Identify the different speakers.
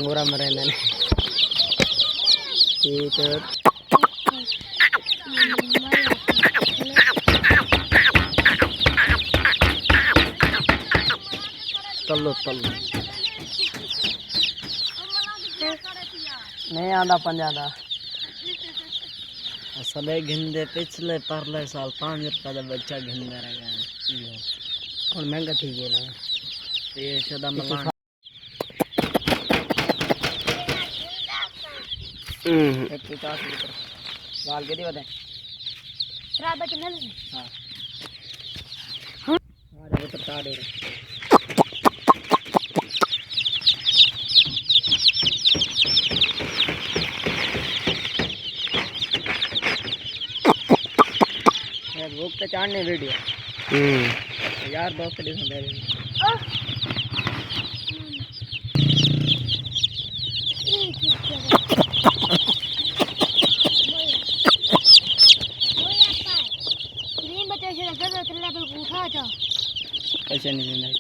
Speaker 1: Murah merendah itu तल्लो नहीं आंदा पंजादा असले घिंदे पिछले परले साल 5 रुपए का बच्चा घिंदे रह गया और महंगा थी गया ना ये सदा मलान एक 50 लीटर वाल के दी बता रात बच न हां हमारे उतर ताड़ है भूख तो चाड़ने वीडियो यार दोस्त के सुन रहे कैसे नहीं